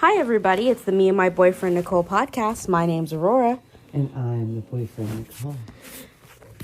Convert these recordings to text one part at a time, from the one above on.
Hi, everybody. It's the Me and My Boyfriend Nicole podcast. My name's Aurora. And I'm the boyfriend, Nicole.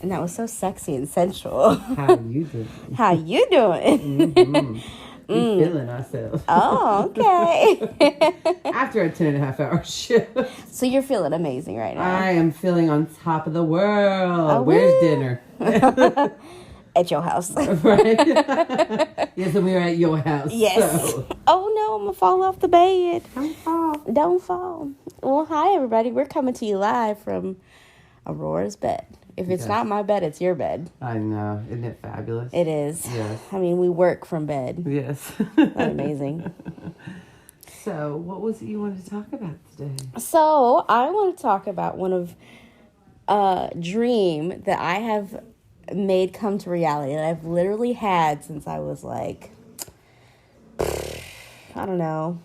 And that was so sexy and sensual. How you doing? How you doing? We feeling ourselves. Oh, okay. After a 10.5-hour shift. So you're feeling amazing right now. I am feeling on top of the world. Oh, Where's woo. dinner? At your house. Right? Yes, and we were at your house. Yes. So. Oh, no, I'm going to fall off the bed. Don't fall. Don't fall. Well, hi, everybody. We're coming to you live from Aurora's bed. If it's not my bed, it's your bed. I know. Isn't it fabulous? It is. Yes. I mean, we work from bed. Yes. Amazing. So, what was it you wanted to talk about today? So, I want to talk about one of a dream that I have made come to reality that I've literally had since I was like, I don't know,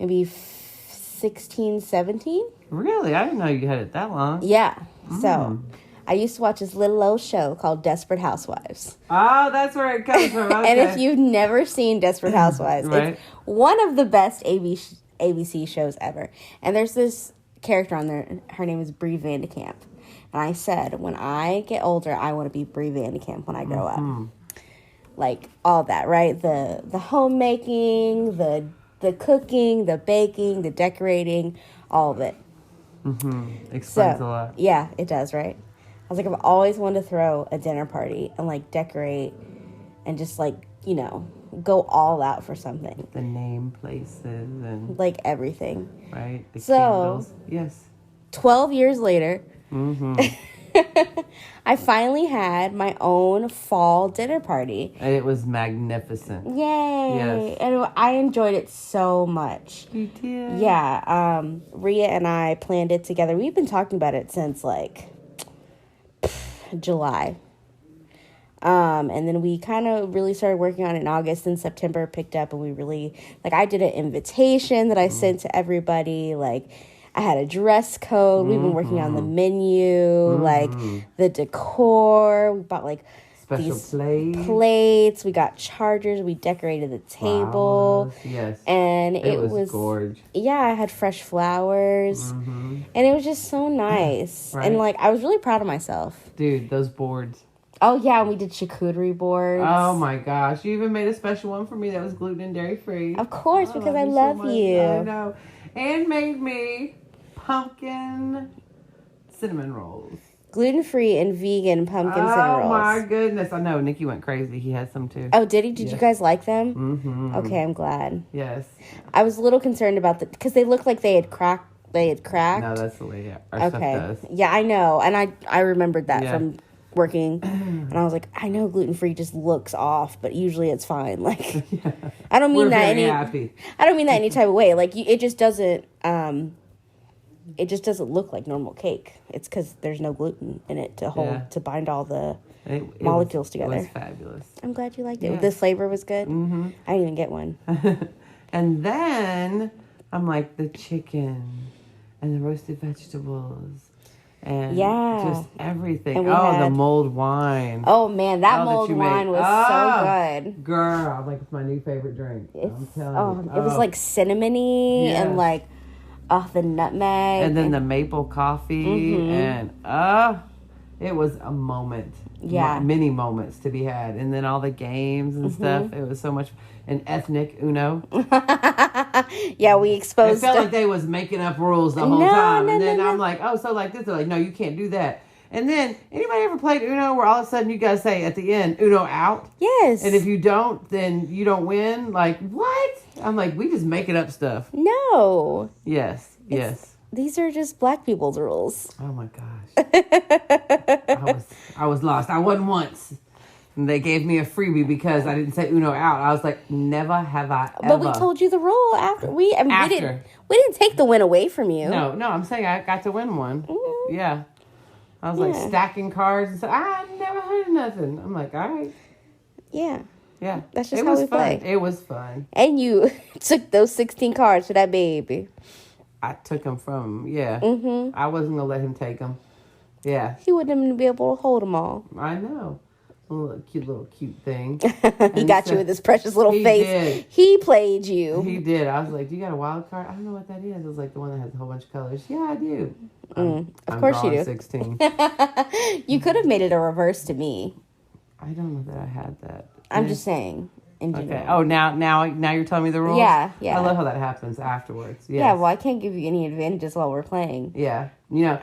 maybe 16, 17. Really? I didn't know you had it that long. Yeah. So, I used to watch this little old show called Desperate Housewives. Oh, that's where it comes from. Okay. And if you've never seen Desperate Housewives, Right. It's one of the best ABC shows ever. And there's this character on there. Her name is Bree Vandekamp. And I said, when I get older, I want to be Bree Vandekamp when I grow up. Like, all that, right? The homemaking, the cooking, the baking, the decorating, all of it. Explains a lot. Yeah, it does, right? I was like, I've always wanted to throw a dinner party and, like, decorate and just, like, you know, go all out for something. The name places and... Like, everything. Right? The So, candles. Yes. 12 years later, I finally had my own fall dinner party. And it was magnificent. Yay! Yes. And I enjoyed it so much. You did? Yeah, Rhea and I planned it together. We've been talking about it since, like, July. And then we kind of really started working on it in August, and September picked up, and we really, like, I did an invitation that I sent to everybody. Like, I had a dress code. We've been working on the menu, like, the decor. We bought, like, Special these plates. We got chargers. We decorated the table. Flowers. Yes. And it was gorgeous. Yeah, I had fresh flowers. And it was just so nice. Right. And, like, I was really proud of myself. Dude, those boards. Oh, yeah, and we did charcuterie boards. Oh, my gosh. You even made a special one for me that was gluten and dairy free. Of course, because I you love so much. you. I know. And made me pumpkin cinnamon rolls. Gluten-free and vegan pumpkin cinnamon rolls. Oh, my goodness. I know. Nikki went crazy. He had some, too. Oh, did he? Did you guys like them? Mm-hmm. Okay, I'm glad. Yes. I was a little concerned about because they looked like they had cracked. No, that's the way our stuff does. Yeah, I know. And I remembered that Yeah. from working. And I was like, I know gluten-free just looks off, but usually it's fine. Like, I don't mean We're that very happy. I don't mean that any type of way. Like, it just doesn't... it just doesn't look like normal cake. It's because there's no gluten in it to bind all the molecules together. It was fabulous. I'm glad you liked it. Yeah. The flavor was good. I didn't even get one. And then I'm like, the chicken and the roasted vegetables and just everything. And the mulled wine. Oh man, that mulled you wine made. was so good. Girl, like it's my new favorite drink. I'm telling you. It was like cinnamony and like the nutmeg. And then the maple coffee and it was a moment. Yeah. Many moments to be had. And then all the games and stuff. It was so much. And ethnic Uno. Yeah, we exposed... It felt like they was making up rules the whole time. And then I'm like, oh, so like this. They're like, no, you can't do that. And then, anybody ever played Uno where all of a sudden you guys say at the end, Uno out? Yes. And if you don't, then you don't win? Like, what? I'm like, we just making up stuff. No. Yes. These are just black people's rules. Oh, my gosh. I was lost. I won once. And they gave me a freebie because I didn't say Uno out. I was like, never have I ever. But we told you the rule after. We didn't take the win away from you. No, I'm saying I got to win one. Yeah. I was like stacking cards and said, I never heard of nothing. I'm like, all right. Yeah. Yeah. That's just how we play. It was fun. And you took those 16 cards for that baby. I took them from him. I wasn't going to let him take them. Yeah. He wouldn't even be able to hold them all. I know. A little cute thing. He got you with his precious little face. Did. He played you. He did. I was like, do you got a wild card? I don't know what that is. It was like the one that has a whole bunch of colors. Yeah, I do. Of course you do. 16. You could have made it a reverse to me. I don't know that I had that. I'm just saying. In general. Okay. Oh, now you're telling me the rules? Yeah. I love how that happens afterwards. Yes. Yeah, well, I can't give you any advantages while we're playing. Yeah. You know,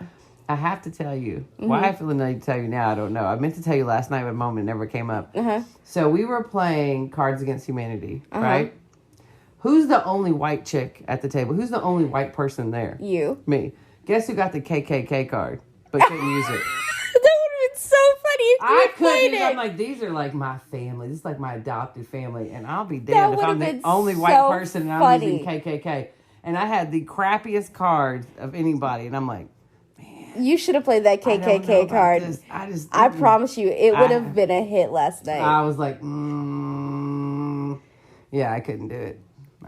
I have to tell you. Why I feel the need to tell you now, I don't know. I meant to tell you last night, but a moment never came up. So we were playing Cards Against Humanity, right? Who's the only white chick at the table? Who's the only white person there? You. Me. Guess who got the KKK card, but couldn't use it? That would have been so funny if you I played couldn't. it. I'm like, these are like my family. This is like my adopted family, and I'll be damned if I'm the been only so white person and I'm funny. using KKK. And I had the crappiest cards of anybody, and I'm like, You should have played that KKK card. I promise you, it would have been a hit last night. I was like, yeah, I couldn't do it.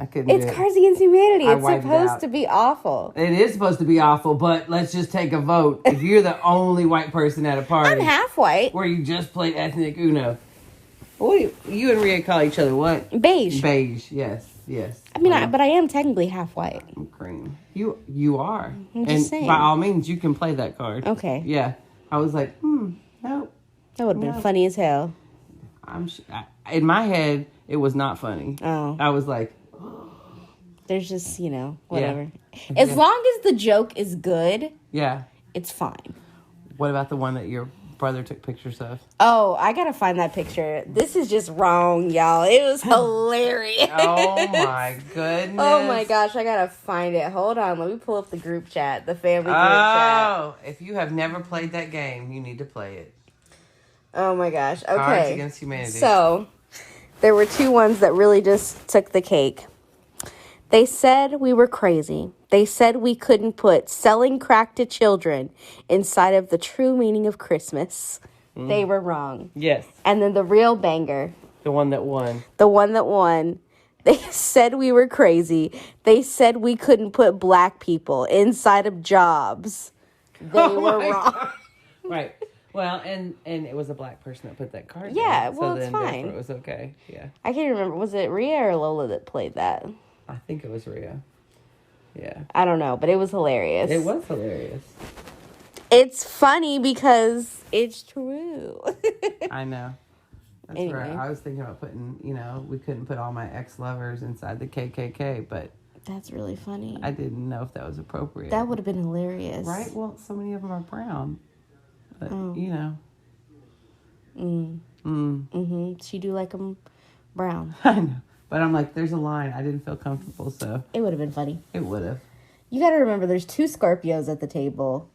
It's Cards Against Humanity. It's supposed to be awful. It is supposed to be awful, but let's just take a vote. If you're the only white person at a party, I'm half white. Where you just played ethnic Uno. What do you and Rhea call each other? What? Beige. Beige. Yes. I mean, but I am technically half white. I'm cream. You are. I'm just saying. By all means, you can play that card. Okay. Yeah. I was like, nope. That would have been funny as hell. In my head, it was not funny. Oh. I was like, there's just, whatever. Yeah. As long as the joke is good, it's fine. What about the one that your brother took pictures of? Oh, I gotta find that picture. This is just wrong, y'all. It was hilarious. Oh my goodness. Oh my gosh, I gotta find it. Hold on, let me pull up the group chat, the family group chat. Oh, if you have never played that game, you need to play it. Oh my gosh. Okay. Cards Against Humanity. So, there were two ones that really just took the cake. They said we were crazy. They said we couldn't put selling crack to children inside of the true meaning of Christmas. They were wrong. Yes. And then the real banger. The one that won. They said we were crazy. They said we couldn't put black people inside of jobs. They were wrong. God. Right. Well, and it was a black person that put that card Yeah, down, well, so it's then fine. It was okay. Yeah. I can't remember. Was it Rhea or Lola that played that? I think it was Rhea. Yeah. I don't know, but it was hilarious. It was hilarious. It's funny because it's true. I know. That's Anyway. right. I was thinking about putting, we couldn't put all my ex-lovers inside the KKK, but... That's really funny. I didn't know if that was appropriate. That would have been hilarious. Right? Well, so many of them are brown. But, She do like them brown. I know. But I'm like, there's a line. I didn't feel comfortable, so... It would have been funny. It would have. You got to remember, there's 2 Scorpios at the table.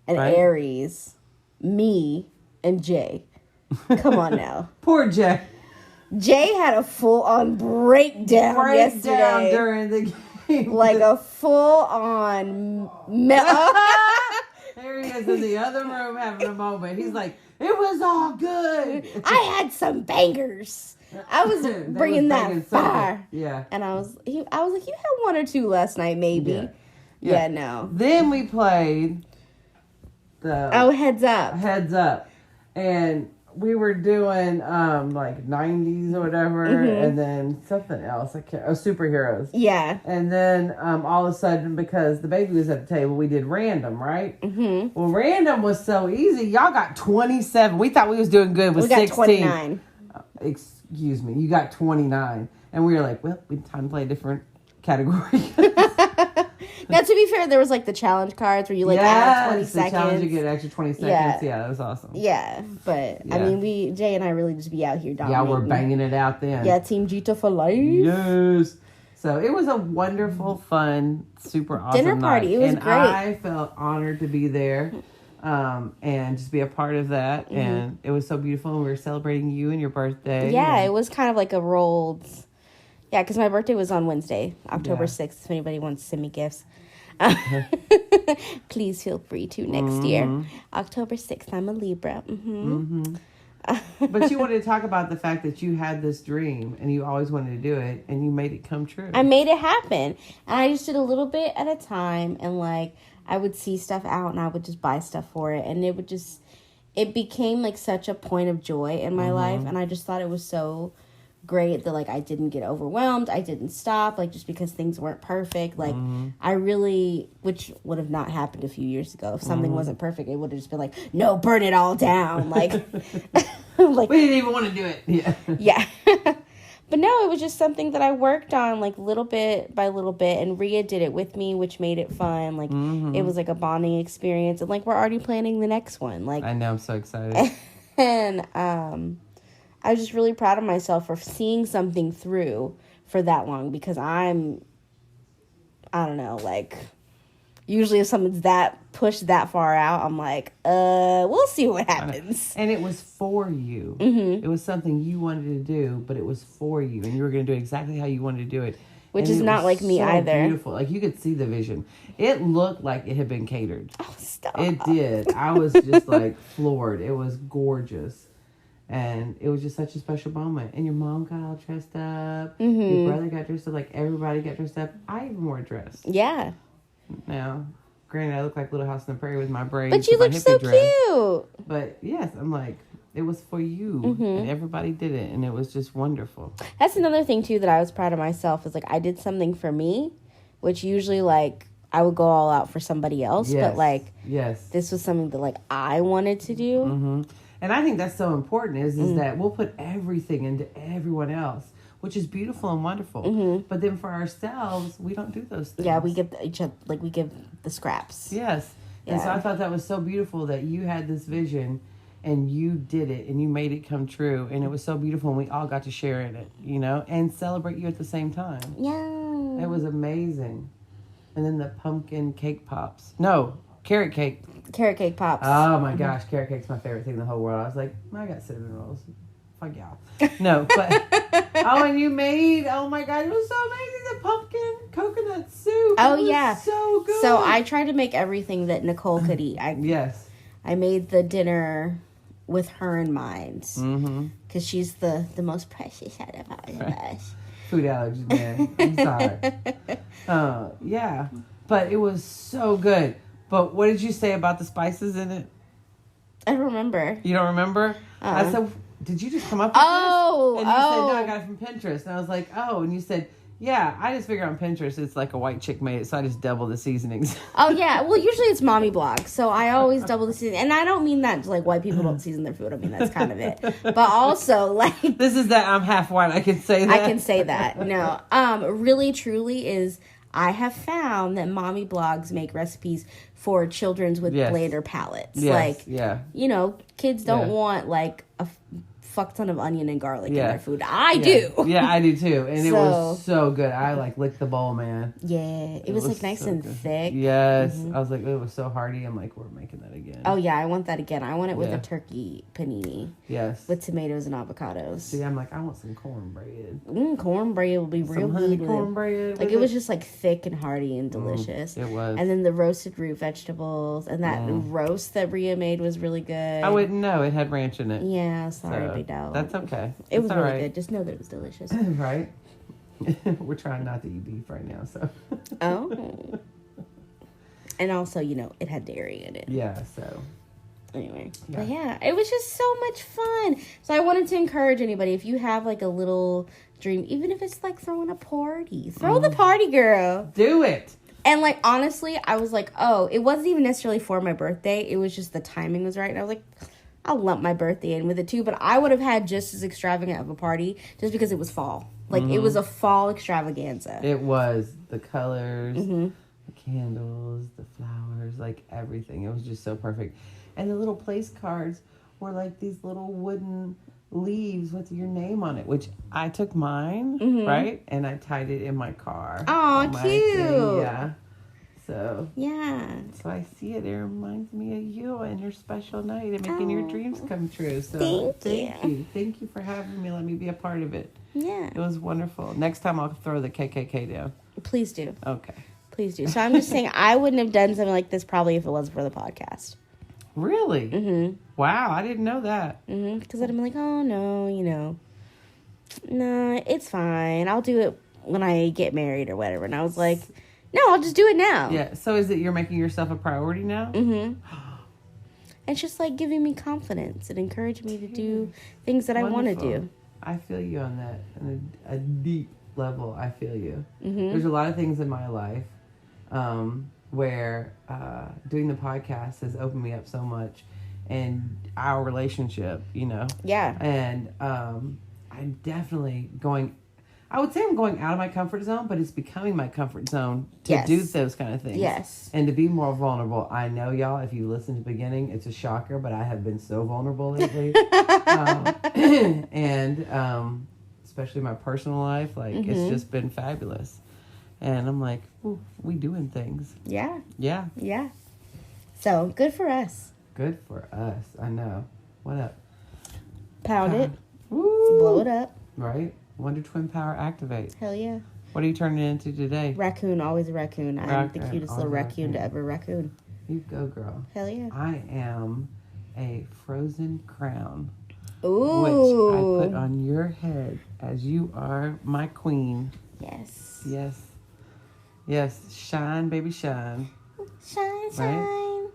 And right? Aries, me, and Jay. Come on now. Poor Jay. Jay had a full-on breakdown yesterday. During the game. Like a full-on... There he is in the other room having a moment. He's like, it was all good. I had some bangers. I was bringing that fire. Yeah. And I was like, you had 1 or 2 last night, maybe. Yeah, no. Then we played the... Heads Up. Heads Up. And we were doing, like, 90s or whatever. And then something else. Superheroes. Yeah. And then, all of a sudden, because the baby was at the table, we did random, right? Mm-hmm. Well, random was so easy. Y'all got 27. We thought we was doing good with 16. We got 29. Excuse me. You got 29. And we were like, well, we time to play a different category. Now, to be fair, there was like the challenge cards where you add 20 seconds. Challenge, you get an extra 20 seconds. Yeah, that was awesome. Yeah, but I mean, Jay and I really just be out here dominating. Yeah, we're banging it out then. Yeah, Team Jita for life. Yes. So it was a wonderful, fun, super awesome dinner party. Night. It was and great. I felt honored to be there, and just be a part of that. Mm-hmm. And it was so beautiful. We were celebrating you and your birthday. Yeah, it was kind of like a rolled. Yeah, because my birthday was on Wednesday, October 6th, if anybody wants to send me gifts. Please feel free to next year. October 6th, I'm a Libra. But you wanted to talk about the fact that you had this dream and you always wanted to do it and you made it come true. I made it happen. And I just did a little bit at a time. And I would see stuff out and I would just buy stuff for it. And it would just, it became like such a point of joy in my life, and I just thought it was so great that like I didn't get overwhelmed, I didn't stop, like just because things weren't perfect. Like I really, which would have not happened a few years ago if something wasn't perfect, it would have just been like, no, burn it all down. Like like we didn't even want to do it. Yeah. But no, it was just something that I worked on like little bit by little bit, and Rhea did it with me, which made it fun. Like it was like a bonding experience, and like we're already planning the next one. Like I know, I'm so excited. And I was just really proud of myself for seeing something through for that long, because I don't know, like usually if someone's that pushed that far out, I'm like, we'll see what happens. And it was for you. It was something you wanted to do, but it was for you, and you were going to do it exactly how you wanted to do it. Which is not like me either. Beautiful. Like you could see the vision. It looked like it had been catered. Oh, stop. It did. I was just like floored. It was gorgeous. And it was just such a special moment. And your mom got all dressed up. Your brother got dressed up. Like everybody got dressed up. I even wore a dress. Yeah. Now, granted, I look like Little House on the Prairie with my braids. But you look so cute. But yes, I'm like, it was for you. And everybody did it. And it was just wonderful. That's another thing, too, that I was proud of myself. Is like I did something for me, which usually like I would go all out for somebody else. Yes. But like, yes, this was something that like I wanted to do. And I think that's so important is that we'll put everything into everyone else, which is beautiful and wonderful. But then for ourselves, we don't do those things. Yeah, we give each other, like we give the scraps. Yes. Yeah. And so I thought that was so beautiful that you had this vision and you did it and you made it come true. And it was so beautiful and we all got to share in it, you know, and celebrate you at the same time. Yeah. It was amazing. And then the pumpkin cake pops. No, carrot cake. Carrot cake pops. Oh my gosh, carrot cake's my favorite thing in the whole world. I was like, I got cinnamon rolls. Fuck y'all. No, but and you made, oh my god, it was so amazing, the pumpkin coconut soup. Oh it was yeah, so good. So I tried to make everything that Nicole could eat. I made the dinner with her in mind, because she's the most precious out of all of us. Food allergies, man. I'm sorry. Yeah, but it was so good. But what did you say about the spices in it? I don't remember. You don't remember? I said, did you just come up with this? And you said, no, I got it from Pinterest. And I was like, oh. And you said, yeah, I just figure on Pinterest it's like a white chick made it, so I just double the seasonings. Oh, yeah. Well, usually it's mommy blog, so I always double the seasoning. And I don't mean that like white people don't season their food. I mean, that's kind of it. But also, like... This is that I'm half white. I can say that. I can say that. No. Really, truly is... I have found that mommy blogs make recipes for children's with bladder palates. Yes. Like, you know, kids don't want like a fuck ton of onion and garlic in their food. I do. Yeah, I do too. And it was so good. I like licked the bowl, man. Yeah. It was like nice so and thick. Yes. I was like, it was so hearty. I'm like, we're making that again. Oh yeah, I want that again. I want it with a turkey panini. Yes. With tomatoes and avocados. See, I'm like, I want some cornbread. Cornbread will be real good. Cornbread. Like it was just like thick and hearty and delicious. It was. And then the roasted root vegetables and that roast that Rhea made was really good. I wouldn't know. It had ranch in it. Yeah, sorry, big dog. That's okay. It was really good. Just know that it was delicious. Right? We're trying not to eat beef right now, so. Oh. And also, you know, it had dairy in it. Yeah, so. Anyway. Yeah. But yeah, it was just so much fun. So I wanted to encourage anybody, if you have like a little dream, even if it's like throwing a party, throw the party, girl. Do it. And like, honestly, I was like, oh, it wasn't even necessarily for my birthday. It was just the timing was right. And I was like, I'll lump my birthday in with it too, but I would have had just as extravagant of a party just because it was fall. Like, it was a fall extravaganza. It was. The colors, the candles, the flowers, like everything. It was just so perfect. And the little place cards were like these little wooden leaves with your name on it, which I took mine, right? And I tied it in my car. Aw, cute. Yeah. So I see it. It reminds me of you and your special night and making your dreams come true. So thank you for having me. Let me be a part of it. Yeah, it was wonderful. Next time I'll throw the KKK down. Please do. Okay. Please do. So I'm just saying I wouldn't have done something like this probably if it wasn't for the podcast. Really? Mm-hmm. Wow, I didn't know that. Mm-hmm. Because I'd have been like, oh no, you know, nah, it's fine. I'll do it when I get married or whatever. And I was like, no, I'll just do it now. Yeah. So is it you're making yourself a priority now? Mm-hmm. And it's just like giving me confidence and encouraging me to do things that I want to do. I feel you on that. On a deep level, I feel you. Mm-hmm. There's a lot of things in my life where doing the podcast has opened me up so much, and our relationship, you know. Yeah. And I'm definitely I would say I'm going out of my comfort zone, but it's becoming my comfort zone to do those kind of things. Yes. And to be more vulnerable. I know, y'all, if you listen to the beginning, it's a shocker, but I have been so vulnerable lately. And especially my personal life, like, it's just been fabulous. And I'm like, ooh, we doing things. Yeah. Yeah. Yeah. So, good for us. Good for us. I know. What up? Pound it. Woo. Blow it up. Right? Wonder Twin Power activate. Hell yeah. What are you turning into today? Raccoon, always a raccoon. I'm the cutest little raccoon to ever raccoon. You go, girl. Hell yeah. I am a frozen crown. Ooh. Which I put on your head as you are my queen. Yes. Yes. Yes. Shine, baby, shine. Shine, shine.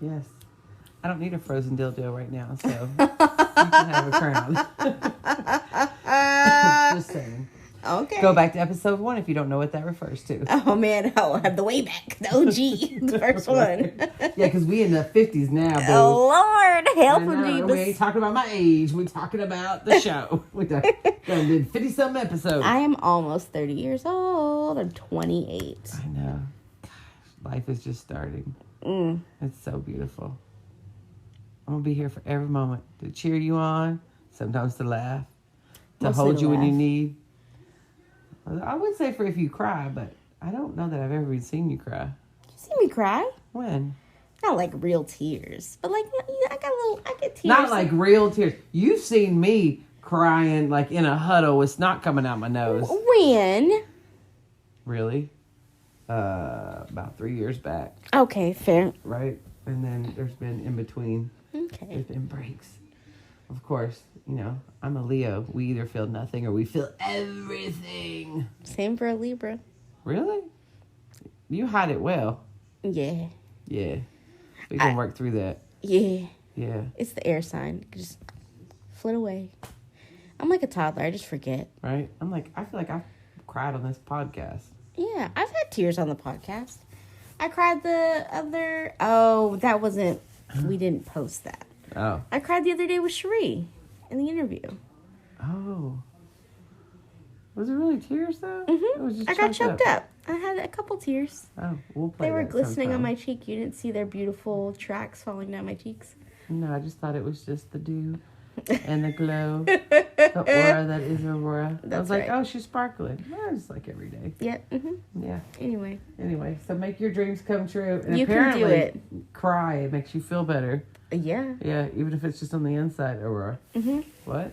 Yes. I don't need a frozen dildo right now, so you can have a crown. Just saying. Okay. Go back to episode 1 if you don't know what that refers to. Oh, man. I'll have the way back. The OG. The first one. Yeah, because we in the 50s now, boo. Oh, Lord. Help for We Jeebus. ain't talking about my age. We're talking about the show. We done did 50-something episodes. I am almost 30 years old. I'm 28. I know. Gosh, life is just starting. It's so beautiful. I'm going to be here for every moment to cheer you on, sometimes to laugh, to Mostly hold to you when laugh. you need. I would say for if you cry, but I don't know that I've ever seen you cry. You see me cry? When? Not like real tears, but like, I get tears. Not like real tears. You've seen me crying like in a huddle with snot coming out my nose. When? Really? About 3 years back. Okay, fair. Right? And then there's been in between. Okay. There's been breaks. Of course, you know, I'm a Leo. We either feel nothing or we feel everything. Same for a Libra. Really? You hide it well. Yeah. Yeah. We can work through that. Yeah. Yeah. It's the air sign. Just flit away. I'm like a toddler. I just forget. Right? I feel like I've cried on this podcast. Yeah. I've had tears on the podcast. I cried the other... Oh, that wasn't... We didn't post that. Oh. I cried the other day with Cherie in the interview. Oh. Was it really tears, though? Mm-hmm. It was just I got choked up. I had a couple tears. Oh, we'll play They were that glistening sometime. on my cheek. You didn't see their beautiful tracks falling down my cheeks. No, I just thought it was just the dew and the glow, the aura that is Aurora. I was like, right. oh, she's sparkling. Yeah, just like every day. Yeah. Mm-hmm. Yeah. Anyway, So make your dreams come true. And You can apparently, do it. Cry. It makes you feel better. yeah. Yeah, even if it's just on the inside, Aurora. Mm-hmm. What?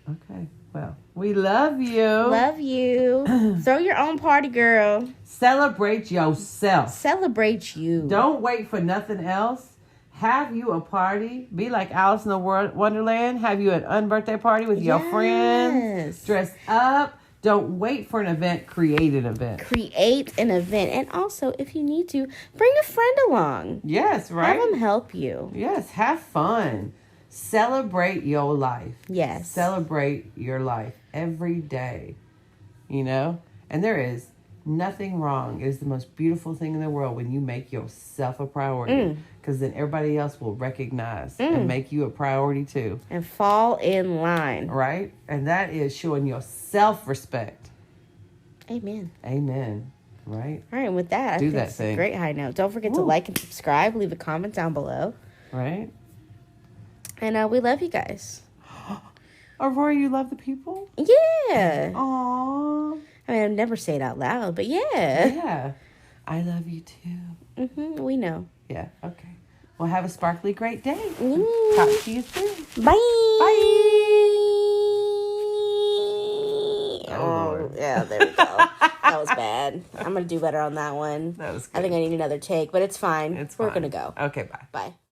Okay. Well, we love you. Love you. Throw your own party, girl. Celebrate yourself. Celebrate you. Don't wait for nothing else. Have you a party. Be like Alice in the Wonderland. Have you an unbirthday party with your friends. Dress up. Don't wait for an event. Create an event. Create an event. And also, if you need to, bring a friend along. Yes, right? Have them help you. Yes, have fun. Celebrate your life. Yes. Celebrate your life every day. You know? And there is nothing wrong. It is the most beautiful thing in the world when you make yourself a priority. Because then everybody else will recognize and make you a priority too. And fall in line. Right? And that is showing your self-respect. Amen. Amen. Right? All right, and with that, I think it's a great high note. Don't forget to like and subscribe. Leave a comment down below. Right? And we love you guys. Aurora, you love the people? Yeah. Aww. I mean, I'd never say it out loud, but yeah. Yeah. I love you too. Mm-hmm, we know. Yeah, okay. Well, have a sparkly great day. Mm. Talk to you soon. Bye. Bye. Oh, yeah, there we go. That was bad. I'm going to do better on that one. That was good. I think I need another take, but it's fine. It's We're fine. going to go. Okay, bye. Bye.